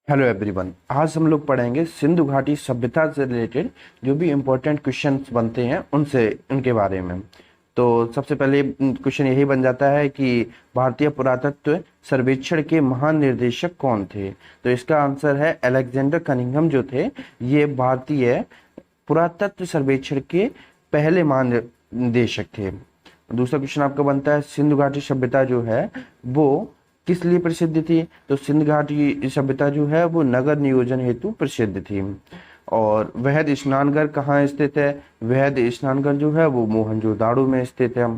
Hello everyone. आज हम लोग पढ़ेंगे सिंधु घाटी सभ्यता से रिलेटेड जो भी इम्पोर्टेंट क्वेश्चंस बनते हैं उनसे उनके बारे में। तो सबसे पहले क्वेश्चन यही बन जाता है कि भारतीय पुरातत्व सर्वेक्षण के महान निर्देशक कौन थे। तो इसका आंसर है अलेक्जेंडर कनिंघम जो थे, ये भारतीय पुरातत्व सर्वेक्षण के पहले महानिदेशक थे। दूसरा क्वेश्चन आपका बनता है सिंधु घाटी सभ्यता जो है वो किस लिए प्रसिद्ध थी। तो सिंधु घाटी सभ्यता जो है वो नगर नियोजन हेतु प्रसिद्ध थी। और वहद स्नानघर कहाँ स्थित है। वहद स्नानघर जो है वो मोहनजोदाड़ो में स्थित है।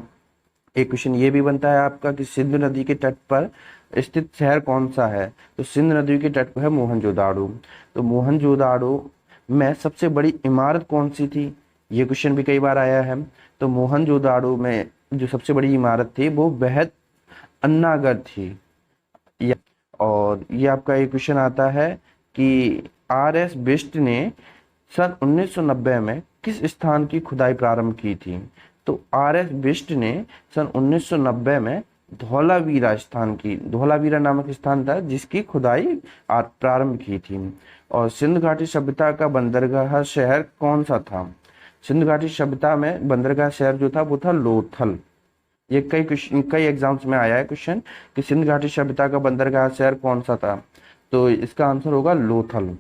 एक क्वेश्चन ये भी बनता है आपका कि सिंधु नदी के तट पर स्थित शहर कौन सा है। तो सिंधु नदी के तट पर है मोहनजोदाड़ो। तो मोहनजोदाड़ो में सबसे बड़ी इमारत कौन सी थी, ये क्वेश्चन भी कई बार आया है। तो मोहनजोदाड़ो में जो सबसे बड़ी इमारत थी वो वहद अन्नागर थी। और ये आपका एक क्वेश्चन आता है कि आर एस बिष्ट ने सन 1990 में किस स्थान की खुदाई प्रारंभ की थी। तो आर एस बिष्ट ने सन 1990 में धौलावीरा नामक स्थान था जिसकी खुदाई प्रारंभ की थी। और सिंधु घाटी सभ्यता का बंदरगाह शहर कौन सा था। सिंधु घाटी सभ्यता में बंदरगाह शहर जो था वो था लोथल। ये कई एग्जाम्स में आया है क्वेश्चन कि सिंधु घाटी सभ्यता का बंदरगाह शहर कौन सा था। तो इसका आंसर होगा लोथल।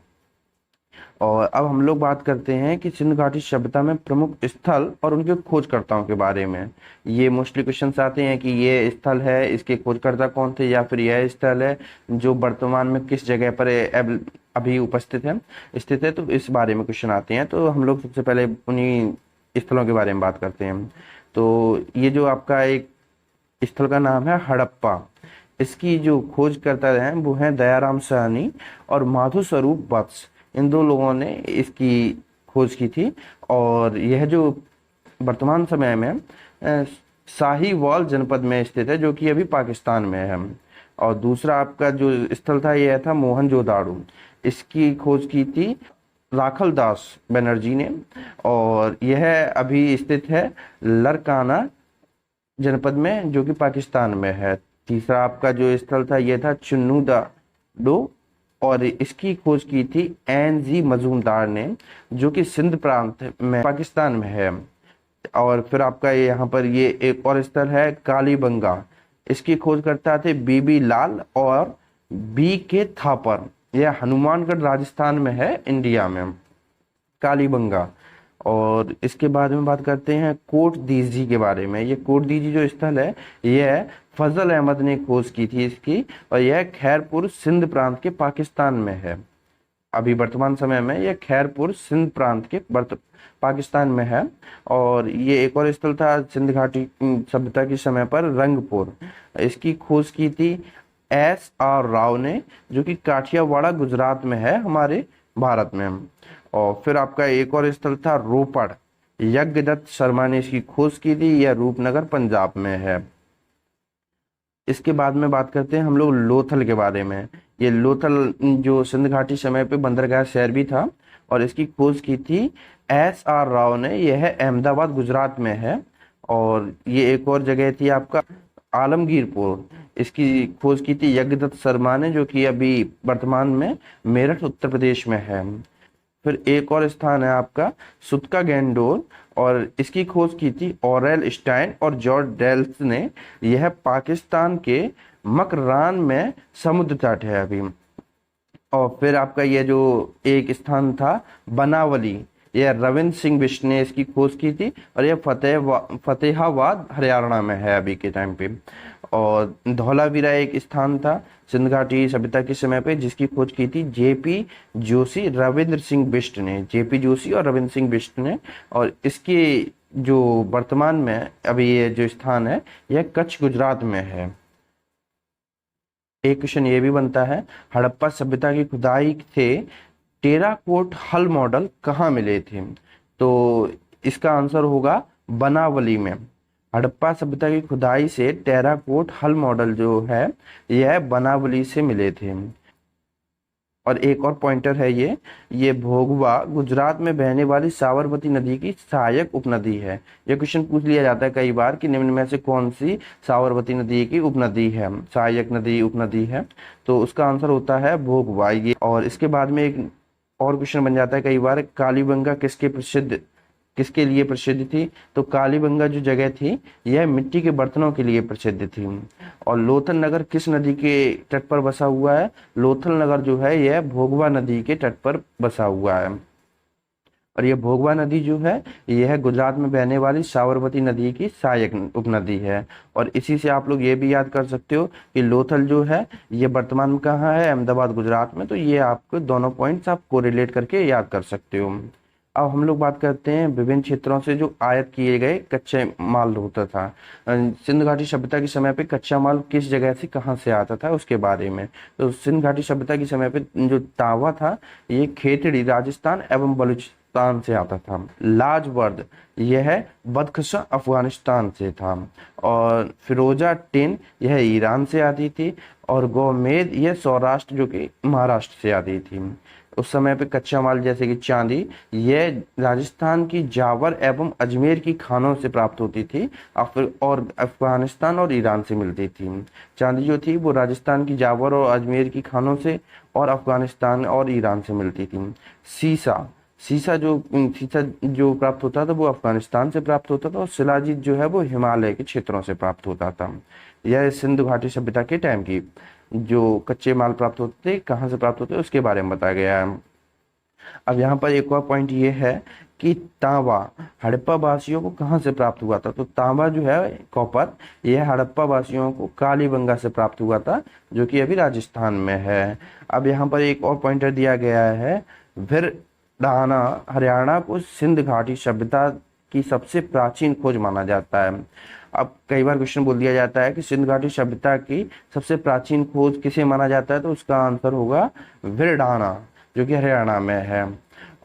और अब हम लोग बात करते हैं कि सिंधु घाटी सभ्यता में प्रमुख स्थल और उनके खोजकर्ताओं के बारे में। ये मोस्टली क्वेश्चन आते हैं कि ये स्थल है, इसके खोजकर्ता कौन थे, या फिर यह स्थल है जो वर्तमान में किस जगह पर अभी उपस्थित है स्थित है। तो इस बारे में क्वेश्चन आते हैं। तो हम लोग सबसे पहले उन्हीं स्थलों के बारे में बात करते हैं। तो ये जो आपका एक स्थल का नाम है हड़प्पा, इसकी जो खोज करता है वो है दयाराम साहनी और माधु स्वरूप वत्स। इन दो लोगों ने इसकी खोज की थी। और यह जो वर्तमान समय में साहिवाल जनपद में स्थित है जो कि अभी पाकिस्तान में है। और दूसरा आपका जो स्थल था यह था मोहनजोदाड़ो, इसकी खोज की थी राखल दास बनर्जी ने। और यह अभी स्थित है लरकाना जनपद में जो कि पाकिस्तान में है। तीसरा आपका जो स्थल था यह था चुन्नूदाडो और इसकी खोज की थी एन जी मजूमदार ने जो कि सिंध प्रांत में पाकिस्तान में है। और फिर आपका यहाँ पर ये एक और स्थल है कालीबंगा, इसकी खोज करता थे बीबी लाल और बी के थापर। यह हनुमानगढ़ राजस्थान में है, इंडिया में, कालीबंगा। और इसके बाद में बात करते हैं कोट दीजी के बारे में। ये कोट दीजी जो स्थल है यह फजल अहमद ने खोज की थी इसकी, और यह खैरपुर सिंध प्रांत के पाकिस्तान में है। अभी वर्तमान समय में यह खैरपुर सिंध प्रांत के पाकिस्तान में है। और ये एक और स्थल था सिंध घाटी सभ्यता के समय पर रंगपुर, इसकी खोज की थी एस आर राव ने जो कि काठियावाड़ा गुजरात में है, हमारे भारत में। और फिर आपका एक और स्थल था रोपड़, यज्ञदत्त शर्मा ने इसकी खोज की थी, यह रूपनगर पंजाब में है। इसके बाद में बात करते हैं हम लोग लोथल के बारे में। ये लोथल जो सिंध घाटी समय पे बंदरगाह शहर भी था और इसकी खोज की थी एस आर राव ने, यह अहमदाबाद गुजरात में है। और ये एक और जगह थी आपका आलमगीरपुर, इसकी खोज की थी यज्ञदत्त शर्मा ने जो कि अभी वर्तमान में मेरठ उत्तर प्रदेश में है। फिर एक और स्थान है आपका सुतका गैंडोर और इसकी खोज की थी ऑरेल स्टाइन और जॉर्ज डेल्स ने, यह पाकिस्तान के मकरान में समुद्र तट है अभी। और फिर आपका यह जो एक स्थान था बनावली, यह रविंद्र सिंह बिष्ट ने इसकी खोज की थी और यह फतेहाबाद हरियाणा में है अभी के टाइम पे। और धौलावीरा एक स्थान था सिंध घाटी सभ्यता के समय पे जिसकी खोज की थी जेपी जोशी रविंद्र सिंह बिष्ट ने, जेपी जोशी और रविंद्र सिंह बिष्ट ने। और इसके जो वर्तमान में अभी ये जो स्थान है यह कच्छ गुजरात में है। एक क्वेश्चन ये भी बनता है हड़प्पा सभ्यता की खुदाई से टेराकोट हल मॉडल कहाँ मिले थे। तो इसका आंसर होगा बनावली में। हड़प्पा सभ्यता की खुदाई से टेराकोट हल मॉडल जो है यह बनावली से मिले थे। और एक और पॉइंटर है ये भोगवा गुजरात में बहने वाली साबरमती नदी की सहायक उपनदी है। ये क्वेश्चन पूछ लिया जाता है कई बार कि निम्न में से कौन सी साबरमती नदी की उपनदी है, सहायक नदी उपनदी है, तो उसका आंसर होता है भोगवा ये। और इसके बाद में एक और क्वेश्चन बन जाता है कई बार, कालीबंगा किसके लिए प्रसिद्ध थी? तो कालीबंगा जो जगह थी यह मिट्टी के बर्तनों के लिए प्रसिद्ध थी। और लोथल नगर किस नदी के तट पर बसा हुआ है? लोथल नगर जो है यह भोगवा नदी के तट पर बसा हुआ है। और यह भोगवा नदी जो है यह गुजरात में बहने वाली साबरमती नदी की सहायक उपनदी है। और इसी से आप लोग ये भी याद कर सकते हो कि लोथल जो है ये वर्तमान में कहाँ है? अहमदाबाद गुजरात में। तो ये आपको दोनों पॉइंट्स आप कोरिलेट करके याद कर सकते हो। अब हम लोग बात करते हैं विभिन्न क्षेत्रों से जो आयात किए गए कच्चे माल होता था। सिंधु घाटी सभ्यता के समय पे कच्चा माल किस जगह से कहाँ से आता था उसके बारे में। तो सिंधु घाटी सभ्यता के समय पे जो तांबा था ये खेतड़ी राजस्थान एवं बलूचिस्तान से आता था। लाजवर्द यह बदख्शां अफगानिस्तान से था। और फिरोजा टिन यह ईरान से आती थी। और गोमेद यह सौराष्ट्र जो कि महाराष्ट्र से आती थी। उस समय पे कच्चा माल जैसे कि चांदी यह राजस्थान की जावर एवं अजमेर की खानों से प्राप्त होती थी और अफगानिस्तान और ईरान से मिलती थी। चांदी जो थी वो राजस्थान की जावर और अजमेर की खानों से और अफगानिस्तान और ईरान से मिलती थी। सीसा सीसा जो प्राप्त होता था वो अफगानिस्तान से प्राप्त होता था। और शिलाजीत जो है वो हिमालय के क्षेत्रों से प्राप्त होता था। यह सिंधु घाटी सभ्यता के टाइम की जो कच्चे माल प्राप्त होते थे कहाँ से प्राप्त होते हैं उसके बारे में बताया गया है। अब यहाँ पर एक और पॉइंट ये है कि तांबा हड़प्पा वासियों को कहाँ से प्राप्त हुआ था। तो तांबा जो है कॉपर यह हड़प्पा वासियों को कालीबंगा से प्राप्त हुआ था जो कि अभी राजस्थान में है। अब यहाँ पर एक और पॉइंटर दिया गया है, भिरडाना हरियाणा को सिंध घाटी सभ्यता की सबसे प्राचीन खोज माना जाता है। अब कई बार क्वेश्चन बोल दिया जाता है कि सिंध घाटी सभ्यता की सबसे प्राचीन खोज किसे माना जाता है, तो उसका आंसर होगा भिरडाना जो कि हरियाणा में है।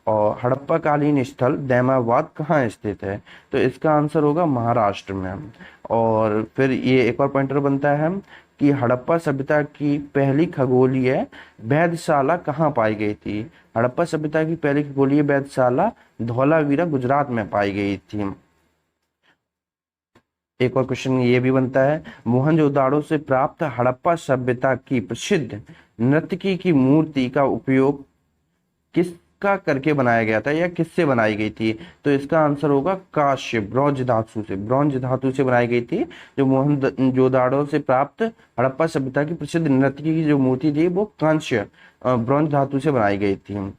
और हड़प्पा कालीन स्थल दैमाबाद कहाँ स्थित है, तो इसका आंसर होगा महाराष्ट्र में। और फिर ये एक और पॉइंटर बनता है कि हड़प्पा सभ्यता की पहली खगोलीय वेधशाला कहाँ पाई गई थी। हड़प्पा सभ्यता की पहली खगोलीय वेधशाला धौलावीरा गुजरात में पाई गई थी। एक और क्वेश्चन ये भी बनता है, मोहनजोदाड़ो से प्राप्त हड़प्पा सभ्यता की प्रसिद्ध नर्तकी की मूर्ति का उपयोग किसका करके बनाया गया था या किससे बनाई गई थी। तो इसका आंसर होगा कांस्य ब्रॉन्ज धातु से बनाई गई थी। जो मोहनजोदाड़ो से प्राप्त हड़प्पा सभ्यता की प्रसिद्ध नर्तकी की जो मूर्ति थी वो कांस्य ब्रॉन्ज धातु से बनाई गई थी।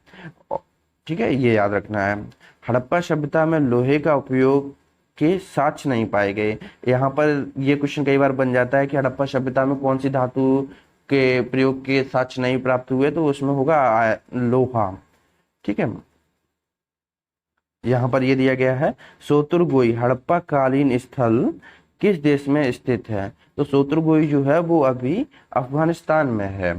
ठीक है, ये याद रखना है। हड़प्पा सभ्यता में लोहे का उपयोग के साक्ष्य नहीं पाए गए। यहाँ पर ये क्वेश्चन कई बार बन जाता है कि हड़प्पा सभ्यता में कौन सी धातु के प्रयोग के साक्ष्य नहीं प्राप्त हुए, तो उसमें होगा लोहा। ठीक है, यहाँ पर ये दिया गया है, सोतुरगोई हड़प्पा कालीन स्थल किस देश में स्थित है। तो सोतुरगोई जो है वो अभी अफगानिस्तान में है।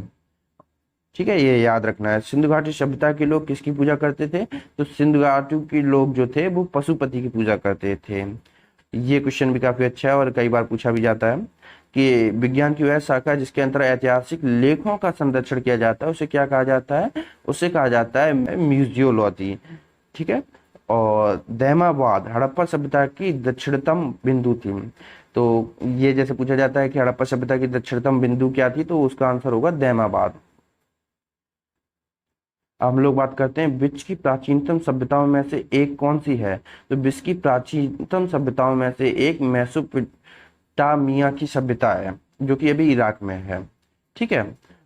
ठीक है, ये याद रखना है। सिंधु घाटी सभ्यता के लोग किसकी पूजा करते थे, तो सिंधु घाटी के लोग जो थे वो पशुपति की पूजा करते थे। ये क्वेश्चन भी काफी अच्छा है और कई बार पूछा भी जाता है कि विज्ञान की वह शाखा जिसके अंतर ऐतिहासिक लेखों का संरक्षण किया जाता है उसे क्या कहा जाता है, उसे कहा जाता है म्यूजियोलॉजी। ठीक है, और दैमाबाद हड़प्पा सभ्यता की दक्षिणतम बिंदु थी। तो ये जैसे पूछा जाता है कि हड़प्पा सभ्यता की दक्षिणतम बिंदु क्या थी, तो उसका आंसर होगा दैमाबाद। हम लोग बात करते हैं विश्व की प्राचीनतम सभ्यताओं में से एक कौन सी है। तो विश्व की प्राचीनतम सभ्यताओं में से एक मेसोपोटामिया की सभ्यता है जो कि अभी इराक में है। ठीक है,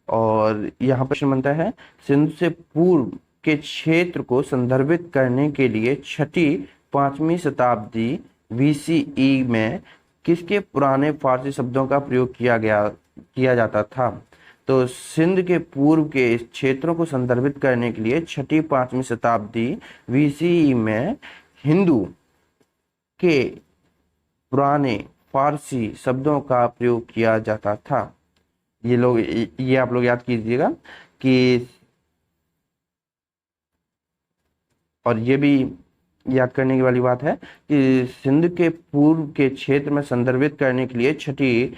और यहाँ प्रश्न बनता है, सिंधु से पूर्व के क्षेत्र को संदर्भित करने के लिए छठी 5वीं शताब्दी BCE में किसके पुराने फारसी शब्दों का प्रयोग किया जाता था। तो सिंध के पूर्व के क्षेत्रों को संदर्भित करने के लिए छठी 5वीं शताब्दी BCE में हिंदू के पुराने फारसी शब्दों का प्रयोग किया जाता था। ये आप लोग याद कीजिएगा कि, और ये भी याद करने की वाली बात है कि सिंध के पूर्व के क्षेत्र में संदर्भित करने के लिए छठी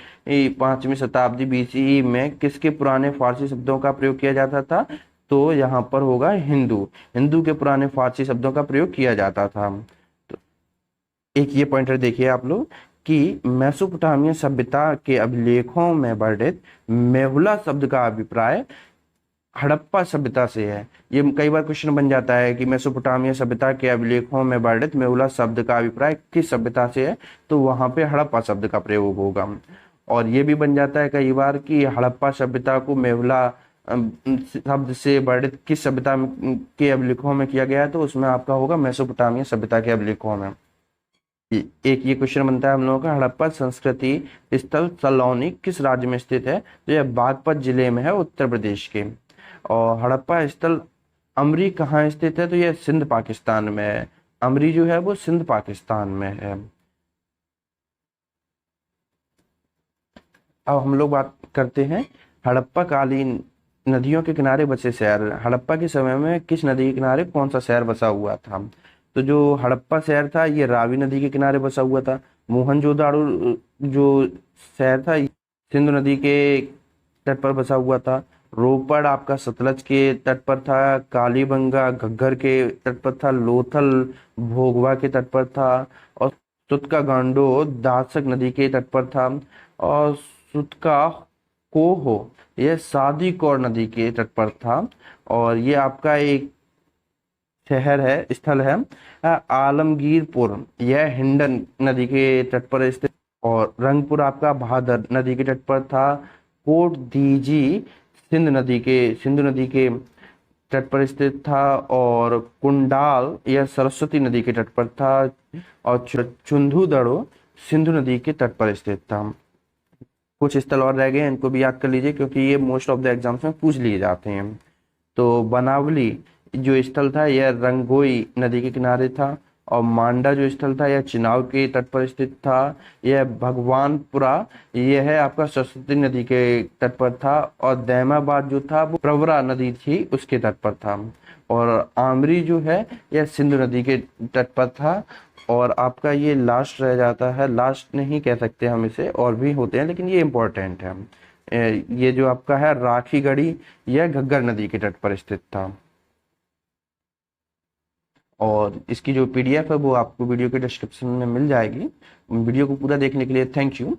5वीं शताब्दी BCE में किसके पुराने फारसी शब्दों का प्रयोग किया जाता था, तो यहाँ पर होगा हिंदू। हिंदू के पुराने फारसी शब्दों का प्रयोग किया जाता था। तो एक ये पॉइंटर देखिए आप लोग कि मेसोपोटामिया सभ्यता के अभिलेखों में वर्णित मेहुला शब्द का अभिप्राय हड़प्पा सभ्यता से है। ये कई बार क्वेश्चन बन जाता है कि मेसोपोटामिया सभ्यता के अभिलेखों में वर्णित मेहुला शब्द का अभिप्राय किस सभ्यता से है, तो वहां पे हड़प्पा शब्द का प्रयोग होगा। और ये भी बन जाता है कई बार कि हड़प्पा सभ्यता को मेहुला शब्द से वर्णित किस सभ्यता के अभिलेखों में किया गया है, तो उसमें आपका होगा मेसोपोटामिया सभ्यता के अभिलेखों में। एक ये क्वेश्चन बनता है हम लोगों का, हड़प्पा संस्कृति स्थल सलौनी किस राज्य में स्थित है, तो यह बागपत जिले में है, उत्तर प्रदेश के। और हड़प्पा स्थल अमरी कहाँ स्थित है, तो यह सिंध पाकिस्तान में है। अमरी जो है वो सिंध पाकिस्तान में है। अब हम लोग बात करते हैं हड़प्पा कालीन नदियों के किनारे बसे शहर। हड़प्पा के समय में किस नदी के किनारे कौन सा शहर बसा हुआ था, तो जो हड़प्पा शहर था ये रावी नदी के किनारे बसा हुआ था। मोहनजोदाड़ो जो शहर था सिंधु नदी के तट पर बसा हुआ था। रोपड़ आपका सतलज के तट पर था। कालीबंगा घग्गर के तट पर था। लोथल भोगवा के तट पर था। और सुतका गांडो दासक नदी के तट पर था। और सुतका कोहो यह सादी कौर नदी के तट पर था। और ये आपका एक शहर है, स्थल है आलमगीरपुर, यह हिंडन नदी के तट पर स्थित। और रंगपुर आपका भादर नदी के तट पर था। कोट दीजी सिंधु नदी के तट पर स्थित था। और कुंडाल यह सरस्वती नदी के तट पर था। और चुंधु दड़ो सिंधु नदी के तट पर स्थित था। कुछ स्थल और रह गए, इनको भी याद कर लीजिए क्योंकि ये मोस्ट ऑफ द एग्जाम्स में पूछ लिए जाते हैं। तो बनावली जो स्थल था यह रंगोई नदी के किनारे था। और मांडा जो स्थल था यह चिनाव के तट पर स्थित था। यह भगवानपुरा यह है आपका सरस्वती नदी के तट पर था। और दैमाबाद जो था वो प्रवरा नदी थी उसके तट पर था। और आमरी जो है यह सिंधु नदी के तट पर था। और आपका ये लास्ट रह जाता है, लास्ट नहीं कह सकते हम इसे, और भी होते हैं लेकिन ये इंपॉर्टेंट है। ये जो आपका है राखी गढ़ी यह घग्गर नदी के तट पर स्थित था। और इसकी जो पीडीएफ है वो आपको वीडियो के डिस्क्रिप्शन में मिल जाएगी। वीडियो को पूरा देखने के लिए थैंक यू।